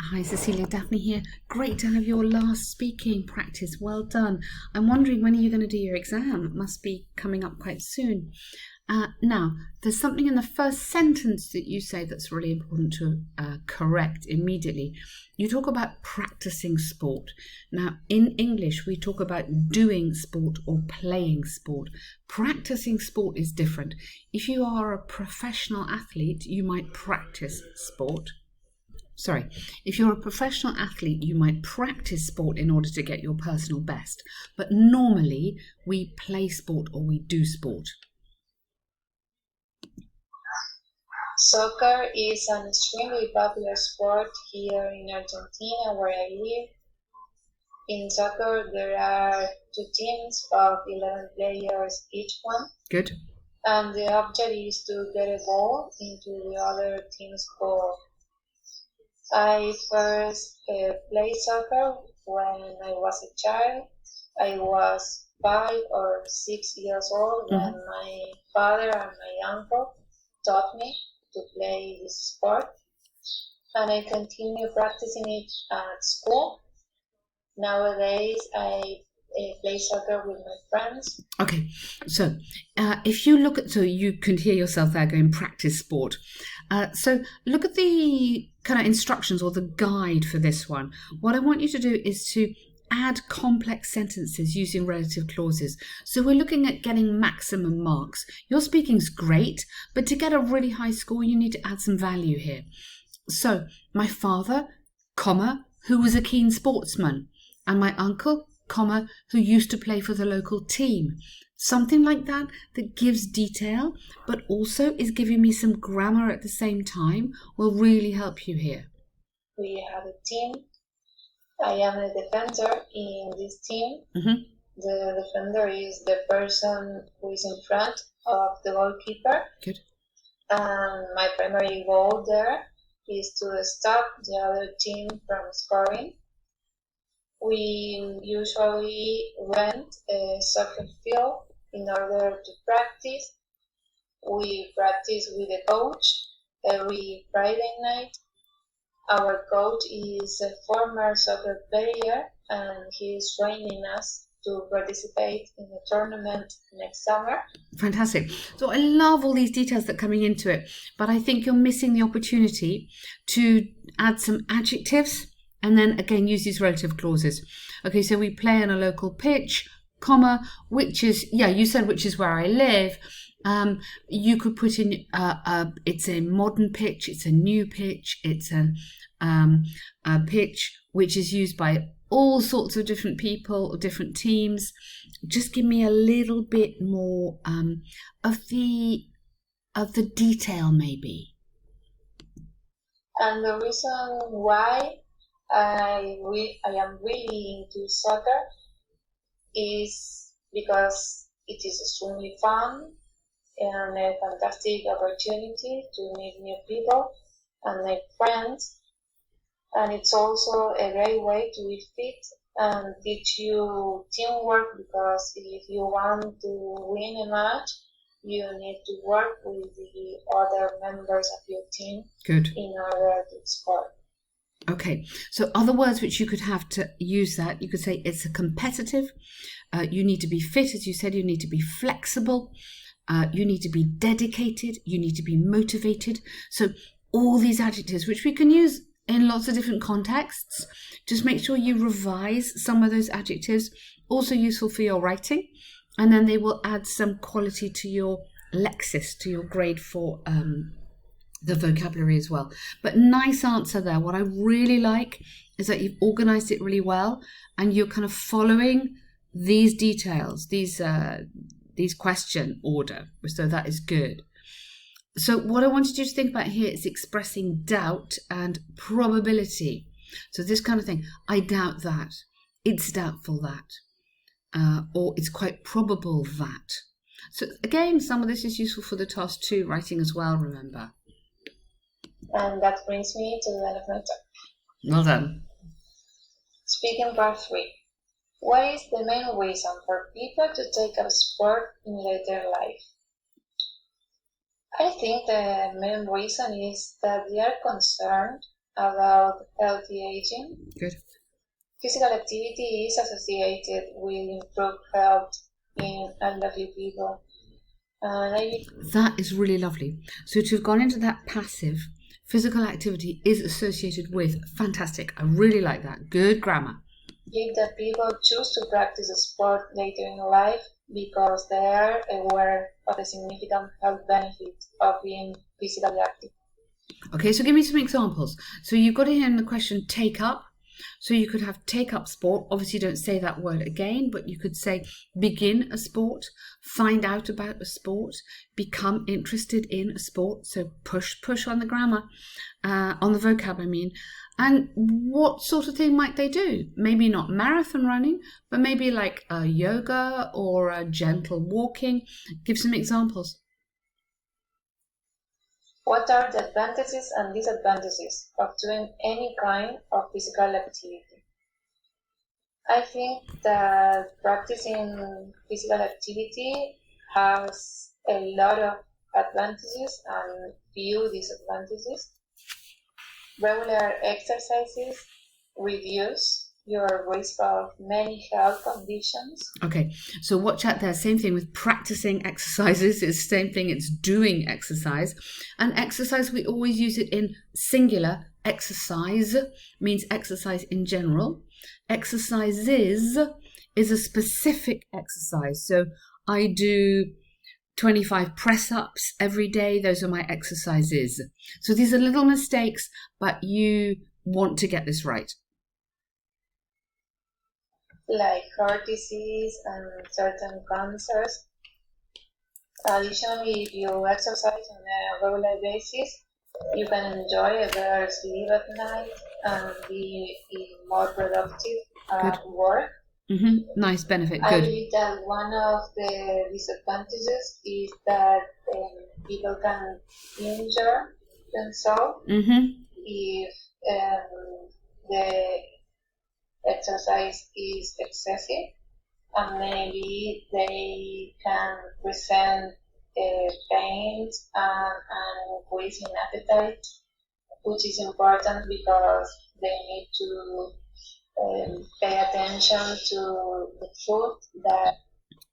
Hi, Cecilia, Daphne here. Great to have your last speaking practice. Well done. I'm wondering, when are you going to do your exam? It must be coming up quite soon. Now, there's something in the first sentence that you say that's really important to correct immediately. You talk about practicing sport. Now, in English, we talk about doing sport or playing sport. Practicing sport is different. If you are a professional athlete, you might practice sport. If you're a professional athlete, you might practice sport in order to get your personal best. But normally, we play sport or we do sport. Soccer is an extremely popular sport here in Argentina, where I live. In soccer, there are two teams of 11 players each one. Good. And the object is to get a ball into the other team's goal. I first played soccer when I was a child. I was 5 or 6 years old when my father and my uncle taught me to play this sport, and I continue practicing it at school. Nowadays, I play soccer with my friends. Okay, so if you look at, so you can hear yourself there going practice sport. So look at the kind of instructions or the guide for this one. What I want you to do is to add complex sentences using relative clauses. So we're looking at getting maximum marks. Your speaking's great, but to get a really high score, you need to add some value here. So my father, comma, who was a keen sportsman, and my uncle, comma, who used to play for the local team. Something like that gives detail, but also is giving me some grammar at the same time, will really help you here. We have a team. I am a defender in this team. The defender is the person who is in front of the goalkeeper. Good. And my primary goal there is to stop the other team from scoring. We usually rent a soccer field in order to practice. We practice with a coach every Friday night. Our coach is a former soccer player, and he is training us to participate in a tournament next summer. Fantastic. So I love all these details that are coming into it, but I think you're missing the opportunity to add some adjectives and then again use these relative clauses. Okay, so we play on a local pitch, comma, which is, you said which is where I live. You could put in it's a modern pitch, it's a new pitch, it's a pitch which is used by all sorts of different people or different teams. Just give me a little bit more of the detail, maybe. And the reason why I am really into soccer is because it is extremely fun and a fantastic opportunity to meet new people and make friends. And it's also a great way to be fit and teach you teamwork, because if you want to win a match, you need to work with the other members of your team. Good. In order to score. Okay, so other words which you could have to use that, you could say it's a competitive, you need to be fit, as you said, you need to be flexible, you need to be dedicated, you need to be motivated. So all these adjectives, which we can use in lots of different contexts, just make sure you revise some of those adjectives, also useful for your writing, and then they will add some quality to your lexis, to your grade for the vocabulary as well. But nice answer there. What I really like is that you've organized it really well and you're kind of following these details, these question order. So that is good. So what I wanted you to think about here is expressing doubt and probability. So this kind of thing, I doubt that, it's doubtful that, or it's quite probable that. So again, some of this is useful for the task 2 writing as well, remember. And that brings me to the end of my talk. Well done. Speaking part 3. What is the main reason for people to take up sport in later life? I think the main reason is that they are concerned about healthy aging. Good. Physical activity is associated with improved health in elderly people. That is really lovely. So to have gone into that passive, physical activity is associated with, fantastic. I really like that. Good grammar. Believe that people choose to practice a sport later in life because they are aware of the significant health benefits of being physically active. Okay, so give me some examples. So you've got here in the question take up. So you could have take up sport. Obviously, don't say that word again, but you could say begin a sport, find out about a sport, become interested in a sport. So push on the grammar, on the vocab, I mean. And what sort of thing might they do? Maybe not marathon running, but maybe like a yoga or a gentle walking. Give some examples. What are the advantages and disadvantages of doing any kind of physical activity? I think that practicing physical activity has a lot of advantages and few disadvantages. Regular exercises reduce your risk of many health conditions. Okay, so watch out there. Same thing with practicing exercises. It's the same thing. It's doing exercise. And exercise, we always use it in singular. Exercise means exercise in general. Exercises is a specific exercise. So I do 25 press-ups every day. Those are my exercises. So these are little mistakes, but you want to get this right. Like heart disease and certain cancers. Additionally, if you exercise on a regular basis, you can enjoy a better sleep at night and be more productive at work. Nice benefit. I Good. believe that one of the disadvantages is that people can injure themselves if the exercise is excessive, and maybe they can present pains and increase in appetite, which is important because they need to pay attention to the food that.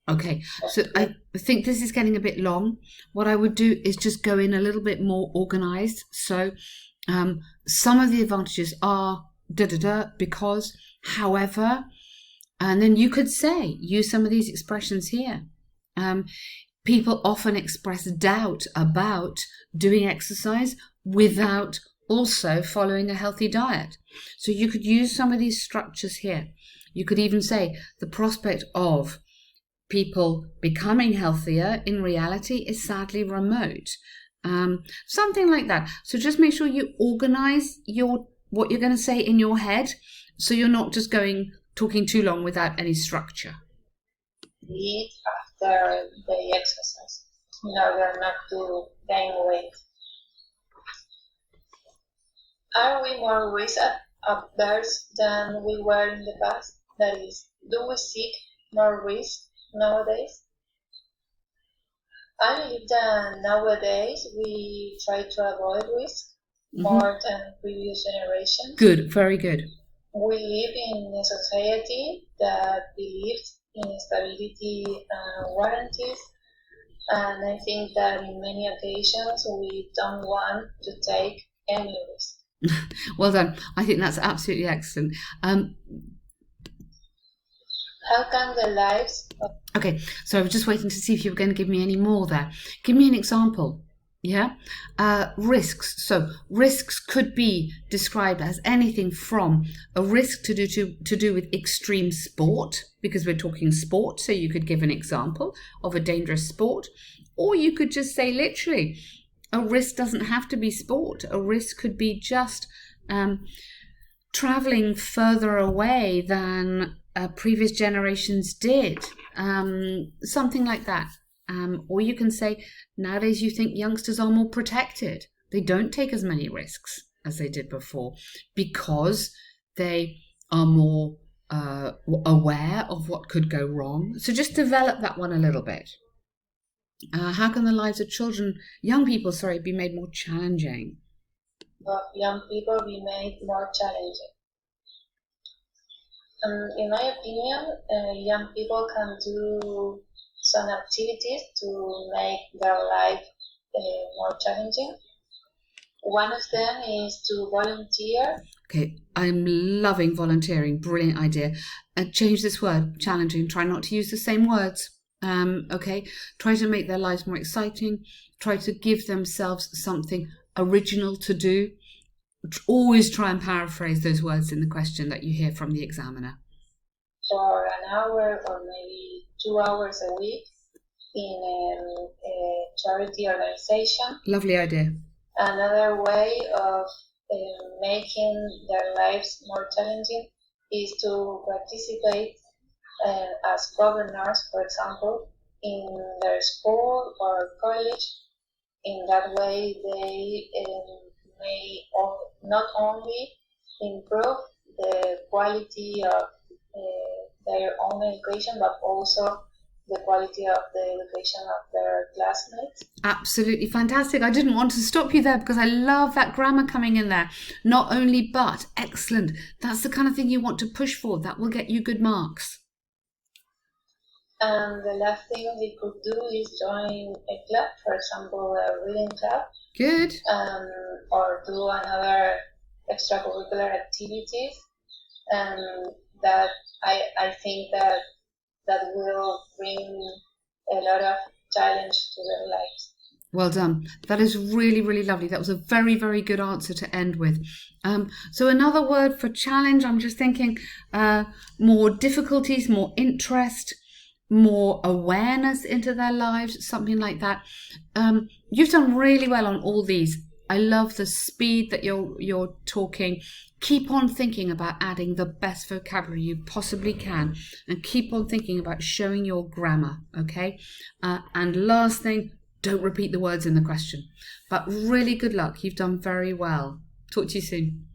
Okay, so I think this is getting a bit long. What I would do is just go in a little bit more organized. So some of the advantages are because, however, and then you could say, use some of these expressions here. People often express doubt about doing exercise without also following a healthy diet. So you could use some of these structures here. You could even say the prospect of people becoming healthier in reality is sadly remote. Something like that. So just make sure you organize what you're going to say in your head, so you're not just talking too long without any structure. Eat after the exercise in order not to gain weight. Are we more risk averse than we were in the past? That is, do we seek more risk nowadays? I believe that nowadays we try to avoid risk more than previous generations. Good, very good. We live in a society that believes in stability and warranties, and I think that in many occasions we don't want to take any risk. Well done. I think that's absolutely excellent. How can the lives of... Okay, so I was just waiting to see if you were going to give me any more there. Give me an example. Yeah, risks. So risks could be described as anything from a risk to do with extreme sport, because we're talking sport. So you could give an example of a dangerous sport, or you could just say literally, a risk doesn't have to be sport. A risk could be just traveling further away than previous generations did. Something like that. Or you can say, nowadays you think youngsters are more protected. They don't take as many risks as they did before because they are more aware of what could go wrong. So just develop that one a little bit. How can the lives of young people, be made more challenging? of young people be made more challenging. In my opinion, young people can do some activities to make their life more challenging. One of them is to volunteer. Okay, I'm loving volunteering. Brilliant idea. Change this word, challenging. Try not to use the same words. Okay, try to make their lives more exciting. Try to give themselves something original to do. Always try and paraphrase those words in the question that you hear from the examiner. For an hour or maybe 2 hours a week in a charity organization. Lovely idea. Another way of making their lives more challenging is to participate as governors, for example, in their school or college. In that way, they may not only improve the quality of their own education, but also the quality of the education of their classmates. Absolutely fantastic. I didn't want to stop you there because I love that grammar coming in there. Not only but, excellent. That's the kind of thing you want to push for. That will get you good marks. And the last thing we could do is join a club, for example, a reading club. Good. Or do another extracurricular activities. And that I think that will bring a lot of challenge to their lives. Well done. That is really, really lovely. That was a very, very good answer to end with. So another word for challenge, I'm just thinking more difficulties, more interest, more awareness into their lives, something like that. You've done really well on all these. I love the speed that you're talking. Keep on thinking about adding the best vocabulary you possibly can, and keep on thinking about showing your grammar, okay? And last thing, don't repeat the words in the question. But really good luck. You've done very well. Talk to you soon.